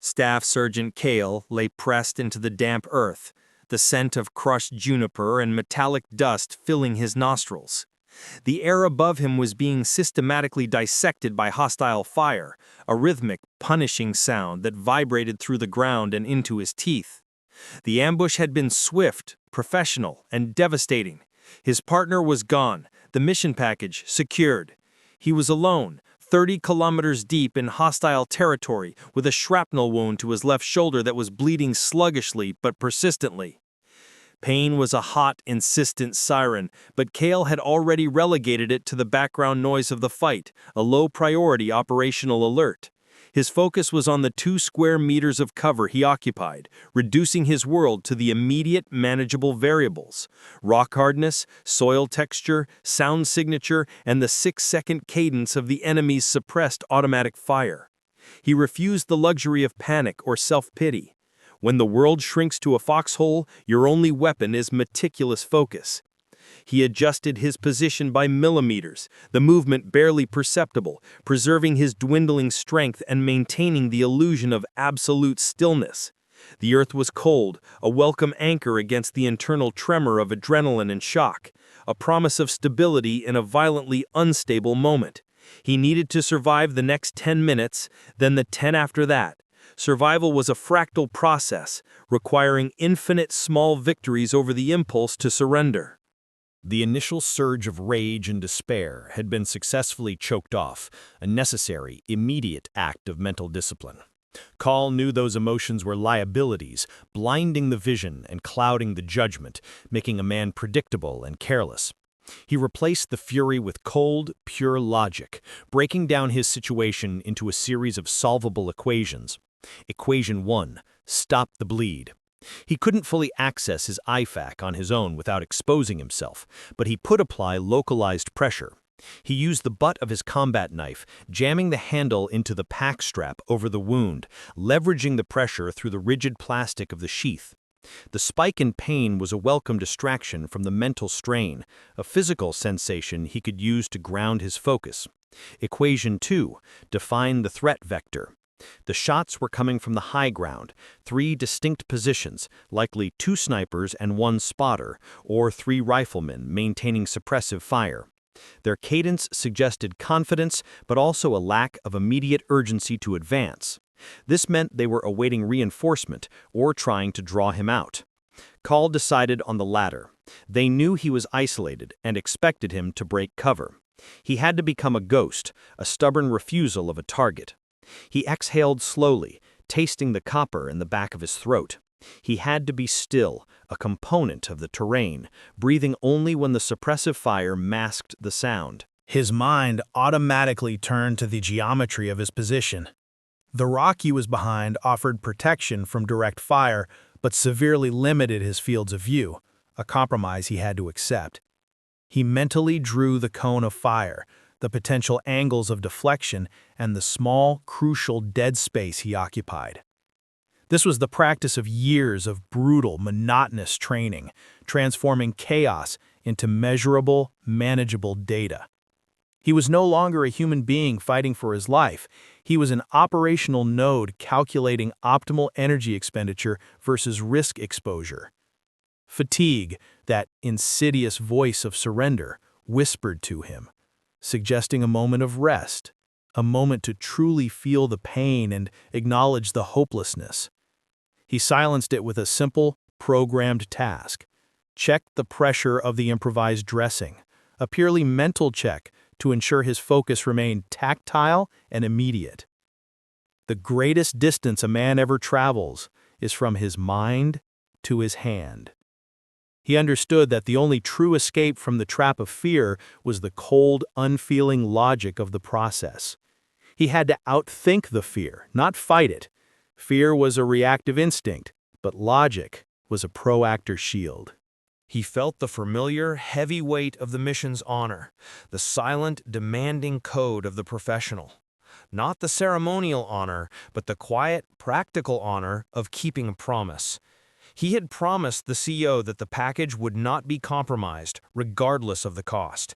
Staff Sergeant Kael lay pressed into the damp earth, the scent of crushed juniper and metallic dust filling his nostrils. The air above him was being systematically dissected by hostile fire, a rhythmic, punishing sound that vibrated through the ground and into his teeth. The ambush had been swift, professional, and devastating. His partner was gone, the mission package secured. He was alone, 30 kilometers deep in hostile territory, with a shrapnel wound to his left shoulder that was bleeding sluggishly but persistently. Pain was a hot, insistent siren, but Kael had already relegated it to the background noise of the fight, a low-priority operational alert. His focus was on the 2 square meters of cover he occupied, reducing his world to the immediate manageable variables: rock hardness, soil texture, sound signature, and the 6-second cadence of the enemy's suppressed automatic fire. He refused the luxury of panic or self-pity. When the world shrinks to a foxhole, your only weapon is meticulous focus. He adjusted his position by millimeters, the movement barely perceptible, preserving his dwindling strength and maintaining the illusion of absolute stillness. The earth was cold, a welcome anchor against the internal tremor of adrenaline and shock, a promise of stability in a violently unstable moment. He needed to survive the next 10 minutes, then the 10 after that. Survival was a fractal process, requiring infinite small victories over the impulse to surrender. The initial surge of rage and despair had been successfully choked off, a necessary, immediate act of mental discipline. Kael knew those emotions were liabilities, blinding the vision and clouding the judgment, making a man predictable and careless. He replaced the fury with cold, pure logic, breaking down his situation into a series of solvable equations. Equation 1. Stop the bleed. He couldn't fully access his IFAC on his own without exposing himself, but he could apply localized pressure. He used the butt of his combat knife, jamming the handle into the pack strap over the wound, leveraging the pressure through the rigid plastic of the sheath. The spike in pain was a welcome distraction from the mental strain, a physical sensation he could use to ground his focus. Equation 2. Define the threat vector. The shots were coming from the high ground, 3 distinct positions, likely 2 snipers and 1 spotter, or 3 riflemen maintaining suppressive fire. Their cadence suggested confidence, but also a lack of immediate urgency to advance. This meant they were awaiting reinforcement or trying to draw him out. Kael decided on the latter. They knew he was isolated and expected him to break cover. He had to become a ghost, a stubborn refusal of a target. He exhaled slowly, tasting the copper in the back of his throat. He had to be still, a component of the terrain, breathing only when the suppressive fire masked the sound. His mind automatically turned to the geometry of his position. The rock he was behind offered protection from direct fire, but severely limited his fields of view, a compromise he had to accept. He mentally drew the cone of fire, the potential angles of deflection, and the small, crucial dead space he occupied. This was the practice of years of brutal, monotonous training, transforming chaos into measurable, manageable data. He was no longer a human being fighting for his life. He was an operational node calculating optimal energy expenditure versus risk exposure. Fatigue, that insidious voice of surrender, whispered to him, suggesting a moment of rest, a moment to truly feel the pain and acknowledge the hopelessness. He silenced it with a simple, programmed task. Check the pressure of the improvised dressing, a purely mental check to ensure his focus remained tactile and immediate. The greatest distance a man ever travels is from his mind to his hand. He understood that the only true escape from the trap of fear was the cold, unfeeling logic of the process. He had to outthink the fear, not fight it. Fear was a reactive instinct, but logic was a proactive shield. He felt the familiar, heavy weight of the mission's honor, the silent, demanding code of the professional. Not the ceremonial honor, but the quiet, practical honor of keeping a promise. He had promised the CO that the package would not be compromised, regardless of the cost.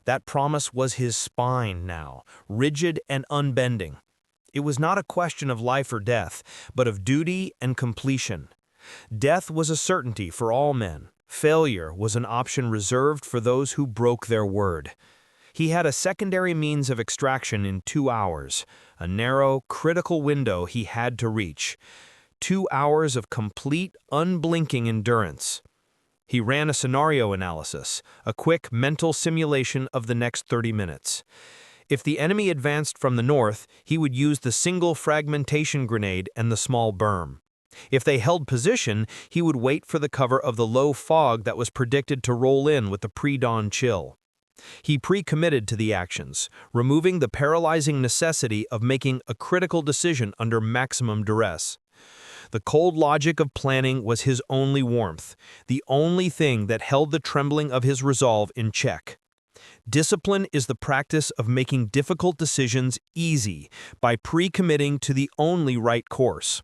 That promise was his spine now, rigid and unbending. It was not a question of life or death, but of duty and completion. Death was a certainty for all men. Failure was an option reserved for those who broke their word. He had a secondary means of extraction in 2 hours, a narrow, critical window he had to reach. 2 hours of complete, unblinking endurance. He ran a scenario analysis, a quick mental simulation of the next 30 minutes. If the enemy advanced from the north, he would use the single fragmentation grenade and the small berm. If they held position, he would wait for the cover of the low fog that was predicted to roll in with the pre-dawn chill. He pre-committed to the actions, removing the paralyzing necessity of making a critical decision under maximum duress. The cold logic of planning was his only warmth, the only thing that held the trembling of his resolve in check. Discipline is the practice of making difficult decisions easy by pre-committing to the only right course.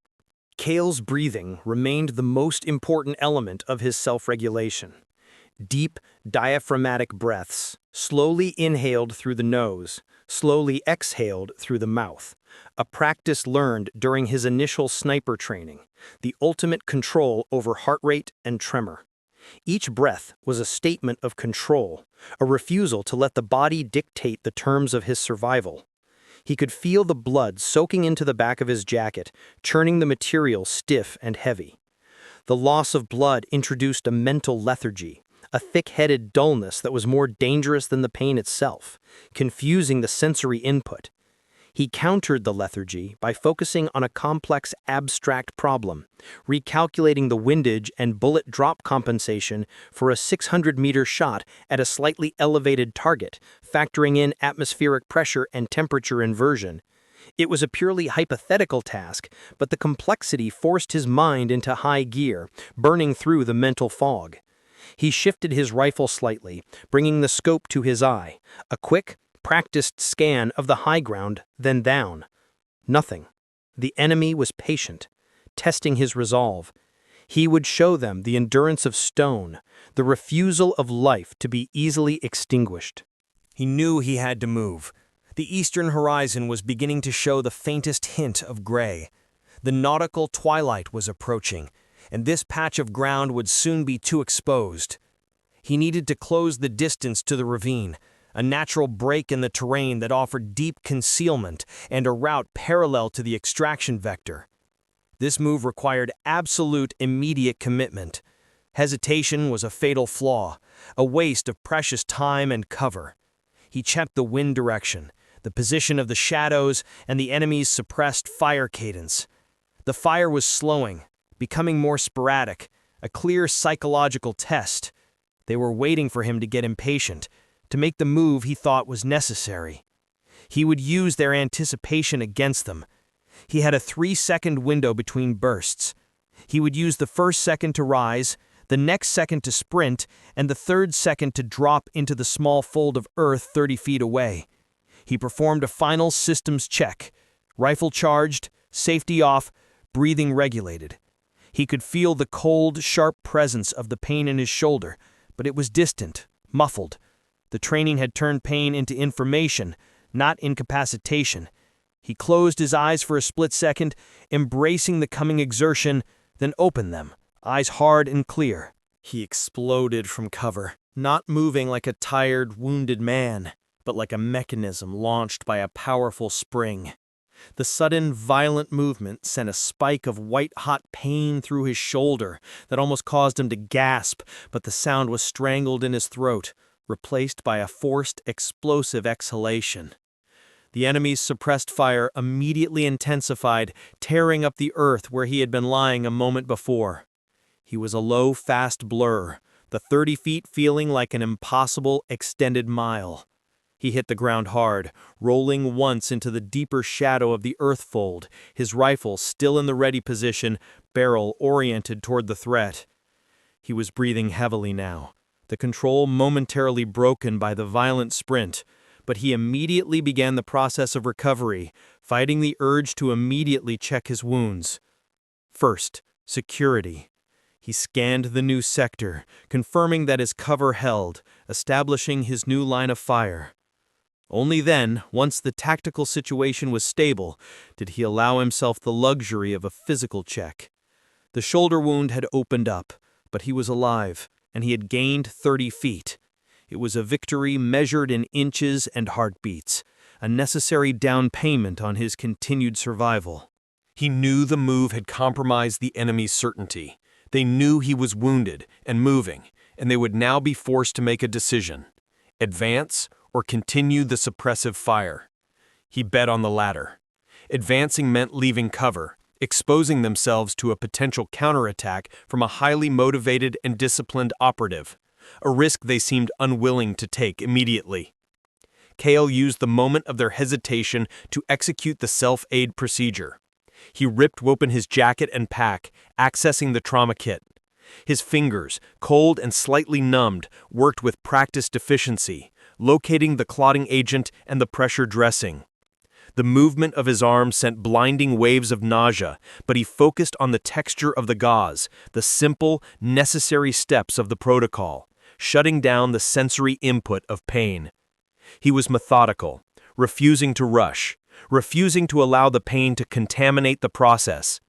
Kael's breathing remained the most important element of his self-regulation. Deep, diaphragmatic breaths, slowly inhaled through the nose, slowly exhaled through the mouth. A practice learned during his initial sniper training, the ultimate control over heart rate and tremor. Each breath was a statement of control, a refusal to let the body dictate the terms of his survival. He could feel the blood soaking into the back of his jacket, churning the material stiff and heavy. The loss of blood introduced a mental lethargy, a thick-headed dullness that was more dangerous than the pain itself, confusing the sensory input. He countered the lethargy by focusing on a complex, abstract problem, recalculating the windage and bullet drop compensation for a 600-meter shot at a slightly elevated target, factoring in atmospheric pressure and temperature inversion. It was a purely hypothetical task, but the complexity forced his mind into high gear, burning through the mental fog. He shifted his rifle slightly, bringing the scope to his eye, a quick, practiced scan of the high ground, then down. Nothing. The enemy was patient, testing his resolve. He would show them the endurance of stone, the refusal of life to be easily extinguished. He knew he had to move. The eastern horizon was beginning to show the faintest hint of gray. The nautical twilight was approaching, and this patch of ground would soon be too exposed. He needed to close the distance to the ravine, a natural break in the terrain that offered deep concealment and a route parallel to the extraction vector. This move required absolute, immediate commitment. Hesitation was a fatal flaw, a waste of precious time and cover. He checked the wind direction, the position of the shadows, and the enemy's suppressed fire cadence. The fire was slowing, becoming more sporadic, a clear psychological test. They were waiting for him to get impatient, to make the move he thought was necessary. He would use their anticipation against them. He had a 3-second window between bursts. He would use the first second to rise, the next second to sprint, and the third second to drop into the small fold of earth 30 feet away. He performed a final systems check. Rifle charged, safety off, breathing regulated. He could feel the cold, sharp presence of the pain in his shoulder, but it was distant, muffled. The training had turned pain into information, not incapacitation. He closed his eyes for a split second, embracing the coming exertion, then opened them, eyes hard and clear. He exploded from cover, not moving like a tired, wounded man, but like a mechanism launched by a powerful spring. The sudden, violent movement sent a spike of white-hot pain through his shoulder that almost caused him to gasp, but the sound was strangled in his throat, replaced by a forced, explosive exhalation. The enemy's suppressed fire immediately intensified, tearing up the earth where he had been lying a moment before. He was a low, fast blur, the 30 feet feeling like an impossible, extended mile. He hit the ground hard, rolling once into the deeper shadow of the earth fold, his rifle still in the ready position, barrel oriented toward the threat. He was breathing heavily now, the control momentarily broken by the violent sprint, but he immediately began the process of recovery, fighting the urge to immediately check his wounds. First, security. He scanned the new sector, confirming that his cover held, establishing his new line of fire. Only then, once the tactical situation was stable, did he allow himself the luxury of a physical check. The shoulder wound had opened up, but he was alive, and he had gained 30 feet. It was a victory measured in inches and heartbeats, a necessary down payment on his continued survival. He knew the move had compromised the enemy's certainty. They knew he was wounded and moving, and they would now be forced to make a decision: advance or continue the suppressive fire. He bet on the latter. Advancing meant leaving cover, exposing themselves to a potential counterattack from a highly motivated and disciplined operative, a risk they seemed unwilling to take immediately. Kael used the moment of their hesitation to execute the self-aid procedure. He ripped open his jacket and pack, accessing the trauma kit. His fingers, cold and slightly numbed, worked with practiced efficiency, locating the clotting agent and the pressure dressing. The movement of his arms sent blinding waves of nausea, but he focused on the texture of the gauze, the simple, necessary steps of the protocol, shutting down the sensory input of pain. He was methodical, refusing to rush, refusing to allow the pain to contaminate the process.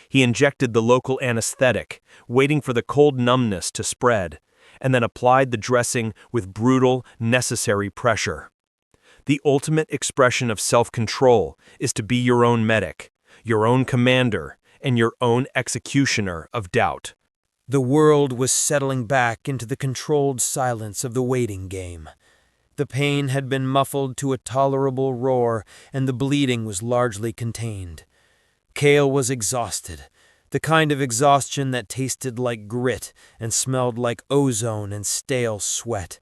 He injected the local anesthetic, waiting for the cold numbness to spread, and then applied the dressing with brutal, necessary pressure. The ultimate expression of self-control is to be your own medic, your own commander, and your own executioner of doubt. The world was settling back into the controlled silence of the waiting game. The pain had been muffled to a tolerable roar, and the bleeding was largely contained. Kael was exhausted, the kind of exhaustion that tasted like grit and smelled like ozone and stale sweat.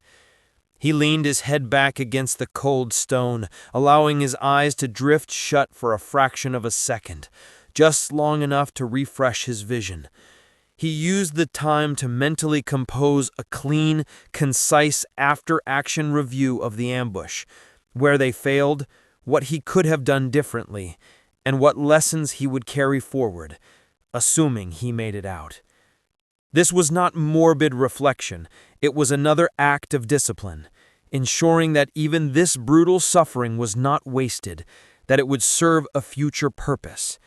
He leaned his head back against the cold stone, allowing his eyes to drift shut for a fraction of a second, just long enough to refresh his vision. He used the time to mentally compose a clean, concise after-action review of the ambush, where they failed, what he could have done differently, and what lessons he would carry forward, assuming he made it out. This was not morbid reflection, it was another act of discipline, ensuring that even this brutal suffering was not wasted, that it would serve a future purpose.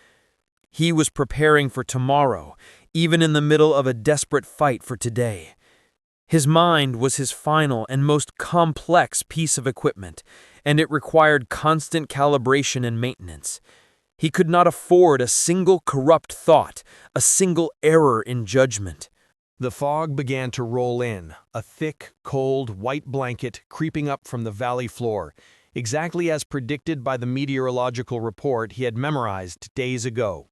He was preparing for tomorrow, even in the middle of a desperate fight for today. His mind was his final and most complex piece of equipment, and it required constant calibration and maintenance. He could not afford a single corrupt thought, a single error in judgment. The fog began to roll in, a thick, cold, white blanket creeping up from the valley floor, exactly as predicted by the meteorological report he had memorized days ago.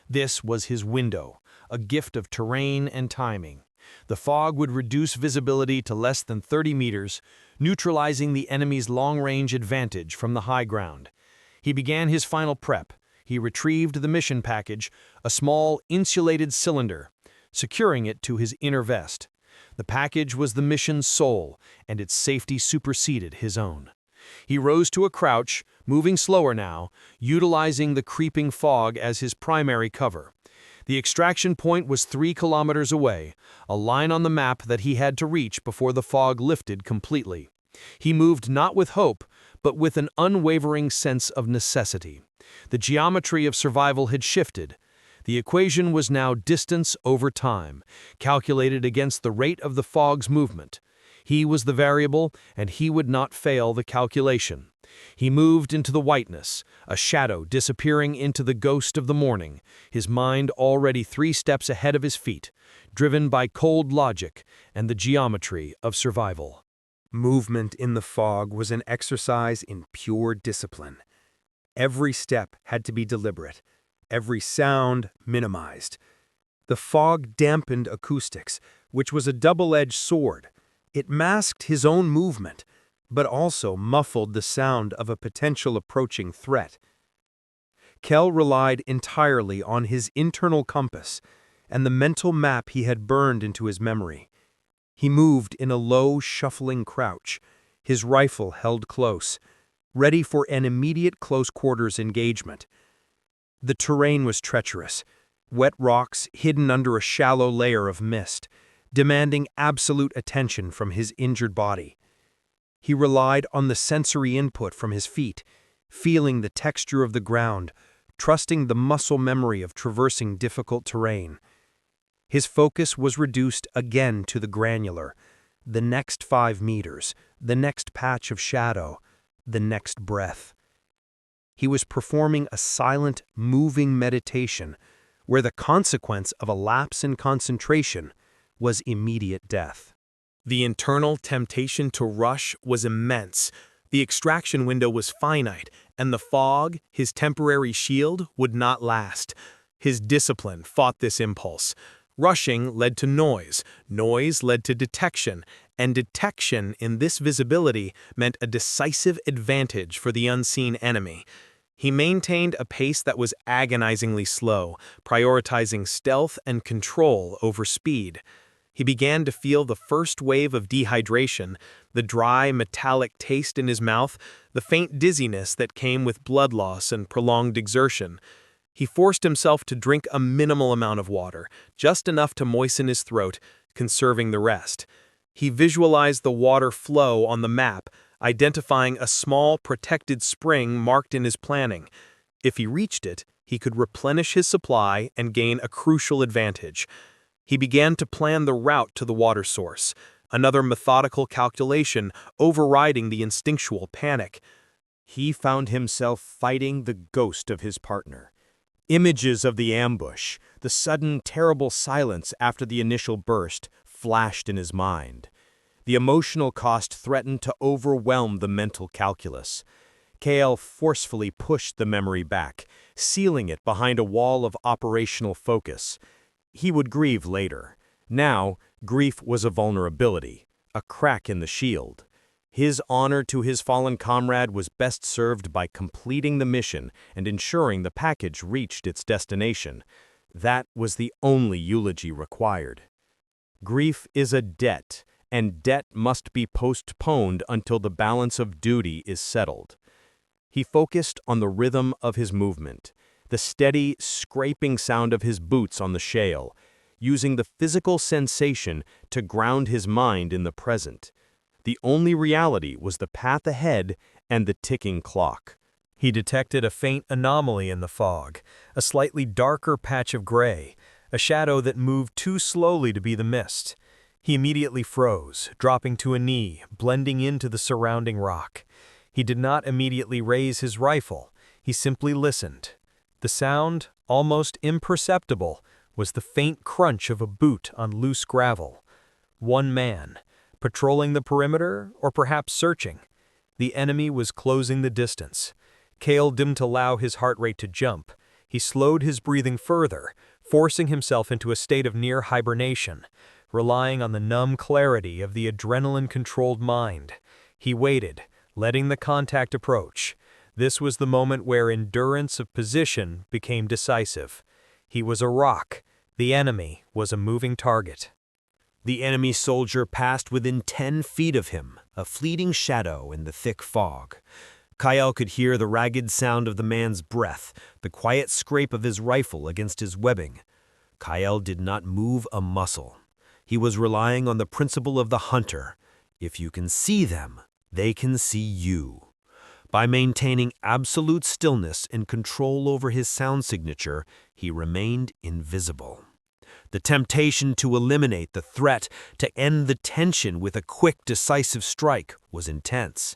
This was his window, a gift of terrain and timing. The fog would reduce visibility to less than 30 meters, neutralizing the enemy's long-range advantage from the high ground. He began his final prep. He retrieved the mission package, a small, insulated cylinder, securing it to his inner vest. The package was the mission's soul, and its safety superseded his own. He rose to a crouch, moving slower now, utilizing the creeping fog as his primary cover. The extraction point was 3 kilometers away, a line on the map that he had to reach before the fog lifted completely. He moved not with hope, but with an unwavering sense of necessity. The geometry of survival had shifted. The equation was now distance over time, calculated against the rate of the fog's movement. He was the variable, and he would not fail the calculation. He moved into the whiteness, a shadow disappearing into the ghost of the morning, his mind already 3 steps ahead of his feet, driven by cold logic and the geometry of survival. Movement in the fog was an exercise in pure discipline. Every step had to be deliberate, every sound minimized. The fog dampened acoustics, which was a double-edged sword. It masked his own movement, but also muffled the sound of a potential approaching threat. Kael relied entirely on his internal compass and the mental map he had burned into his memory. He moved in a low, shuffling crouch, his rifle held close, ready for an immediate close-quarters engagement. The terrain was treacherous, wet rocks hidden under a shallow layer of mist, demanding absolute attention from his injured body. He relied on the sensory input from his feet, feeling the texture of the ground, trusting the muscle memory of traversing difficult terrain. His focus was reduced again to the granular, the next 5 meters, the next patch of shadow, the next breath. He was performing a silent, moving meditation where the consequence of a lapse in concentration was immediate death. The internal temptation to rush was immense. The extraction window was finite, and the fog, his temporary shield, would not last. His discipline fought this impulse. Rushing led to noise, noise led to detection, and detection in this visibility meant a decisive advantage for the unseen enemy. He maintained a pace that was agonizingly slow, prioritizing stealth and control over speed. He began to feel the first wave of dehydration, the dry, metallic taste in his mouth, the faint dizziness that came with blood loss and prolonged exertion. He forced himself to drink a minimal amount of water, just enough to moisten his throat, conserving the rest. He visualized the water flow on the map, identifying a small, protected spring marked in his planning. If he reached it, he could replenish his supply and gain a crucial advantage. He began to plan the route to the water source, another methodical calculation overriding the instinctual panic. He found himself fighting the ghost of his partner. Images of the ambush, the sudden terrible silence after the initial burst, flashed in his mind. The emotional cost threatened to overwhelm the mental calculus. Kael forcefully pushed the memory back, sealing it behind a wall of operational focus. He would grieve later. Now, grief was a vulnerability, a crack in the shield. His honor to his fallen comrade was best served by completing the mission and ensuring the package reached its destination. That was the only eulogy required. Grief is a debt, and debt must be postponed until the balance of duty is settled. He focused on the rhythm of his movement, the steady, scraping sound of his boots on the shale, using the physical sensation to ground his mind in the present. The only reality was the path ahead and the ticking clock. He detected a faint anomaly in the fog, a slightly darker patch of gray, a shadow that moved too slowly to be the mist. He immediately froze, dropping to a knee, blending into the surrounding rock. He did not immediately raise his rifle. He simply listened. The sound, almost imperceptible, was the faint crunch of a boot on loose gravel. One man, patrolling the perimeter or perhaps searching. The enemy was closing the distance. Kael didn't allow his heart rate to jump. He slowed his breathing further, forcing himself into a state of near hibernation, relying on the numb clarity of the adrenaline-controlled mind. He waited, letting the contact approach. This was the moment where endurance of position became decisive. He was a rock. The enemy was a moving target. The enemy soldier passed within 10 feet of him, a fleeting shadow in the thick fog. Kael could hear the ragged sound of the man's breath, the quiet scrape of his rifle against his webbing. Kael did not move a muscle. He was relying on the principle of the hunter. If you can see them, they can see you. By maintaining absolute stillness and control over his sound signature, he remained invisible. The temptation to eliminate the threat, to end the tension with a quick, decisive strike, was intense.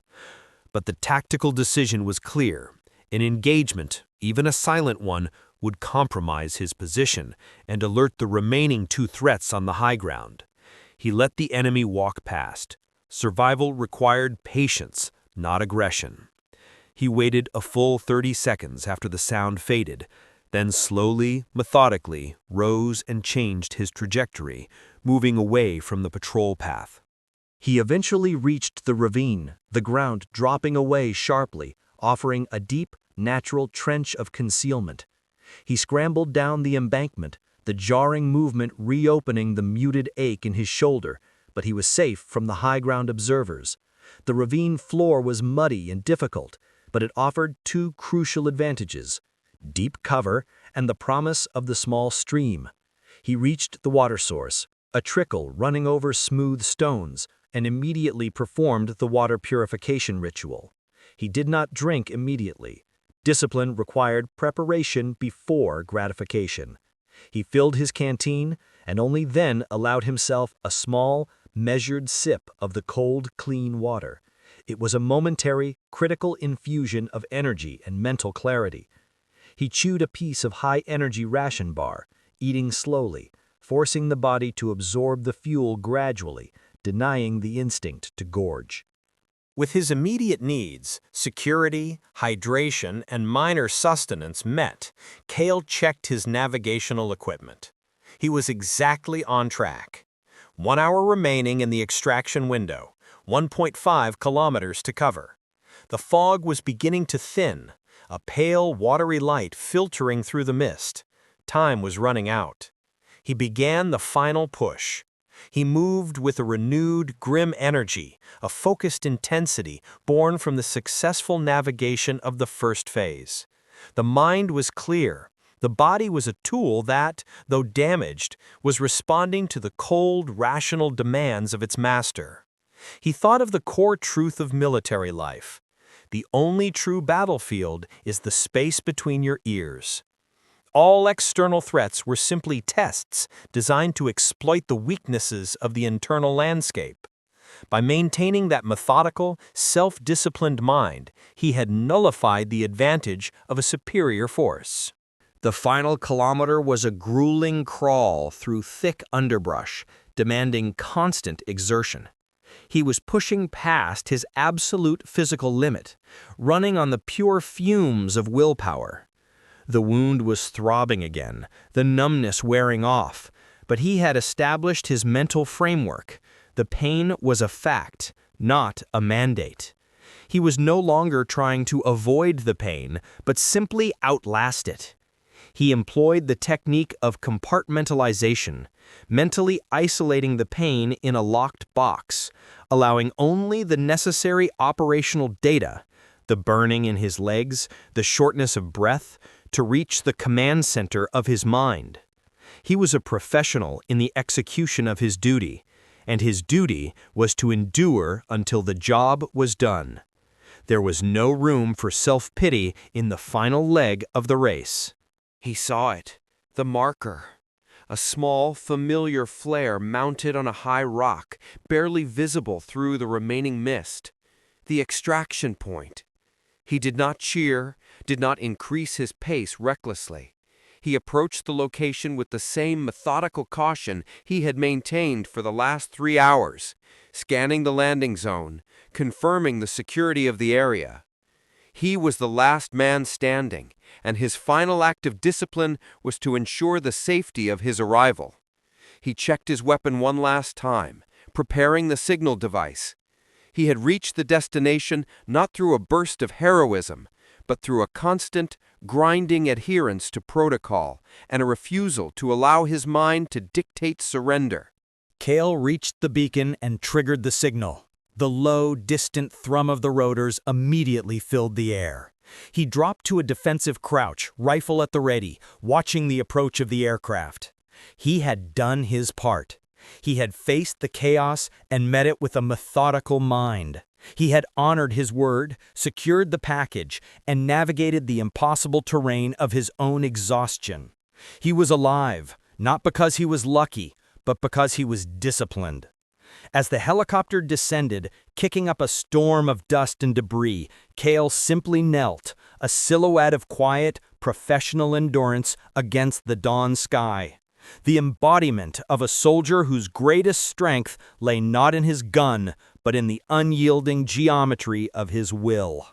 But the tactical decision was clear. An engagement, even a silent one, would compromise his position and alert the remaining 2 threats on the high ground. He let the enemy walk past. Survival required patience, not aggression. He waited a full 30 seconds after the sound faded, then slowly, methodically, rose and changed his trajectory, moving away from the patrol path. He eventually reached the ravine, the ground dropping away sharply, offering a deep, natural trench of concealment. He scrambled down the embankment, the jarring movement reopening the muted ache in his shoulder, but he was safe from the high ground observers. The ravine floor was muddy and difficult, but it offered 2 crucial advantages: deep cover and the promise of the small stream. He reached the water source, a trickle running over smooth stones, and immediately performed the water purification ritual. He did not drink immediately. Discipline required preparation before gratification. He filled his canteen and only then allowed himself a small, measured sip of the cold, clean water. It was a momentary, critical infusion of energy and mental clarity. He chewed a piece of high-energy ration bar, eating slowly, forcing the body to absorb the fuel gradually, denying the instinct to gorge. With his immediate needs, security, hydration, and minor sustenance met, Kael checked his navigational equipment. He was exactly on track. 1 hour remaining in the extraction window, 1.5 kilometers to cover. The fog was beginning to thin, a pale, watery light filtering through the mist. Time was running out. He began the final push. He moved with a renewed, grim energy, a focused intensity born from the successful navigation of the first phase. The mind was clear. The body was a tool that, though damaged, was responding to the cold, rational demands of its master. He thought of the core truth of military life. The only true battlefield is the space between your ears. All external threats were simply tests designed to exploit the weaknesses of the internal landscape. By maintaining that methodical, self-disciplined mind, he had nullified the advantage of a superior force. The final kilometer was a grueling crawl through thick underbrush, demanding constant exertion. He was pushing past his absolute physical limit, running on the pure fumes of willpower. The wound was throbbing again, the numbness wearing off, but he had established his mental framework. The pain was a fact, not a mandate. He was no longer trying to avoid the pain, but simply outlast it. He employed the technique of compartmentalization, mentally isolating the pain in a locked box, allowing only the necessary operational data, the burning in his legs, the shortness of breath, to reach the command center of his mind. He was a professional in the execution of his duty, and his duty was to endure until the job was done. There was no room for self-pity in the final leg of the race. He saw it, the marker. A small, familiar flare mounted on a high rock, barely visible through the remaining mist. The extraction point. He did not cheer, did not increase his pace recklessly. He approached the location with the same methodical caution he had maintained for the last 3 hours, scanning the landing zone, confirming the security of the area. He was the last man standing, and his final act of discipline was to ensure the safety of his arrival. He checked his weapon one last time, preparing the signal device. He had reached the destination not through a burst of heroism, but through a constant, grinding adherence to protocol and a refusal to allow his mind to dictate surrender. Kael reached the beacon and triggered the signal. The low, distant thrum of the rotors immediately filled the air. He dropped to a defensive crouch, rifle at the ready, watching the approach of the aircraft. He had done his part. He had faced the chaos and met it with a methodical mind. He had honored his word, secured the package, and navigated the impossible terrain of his own exhaustion. He was alive, not because he was lucky, but because he was disciplined. As the helicopter descended, kicking up a storm of dust and debris, Kael simply knelt, a silhouette of quiet, professional endurance against the dawn sky. The embodiment of a soldier whose greatest strength lay not in his gun, but in the unyielding geometry of his will.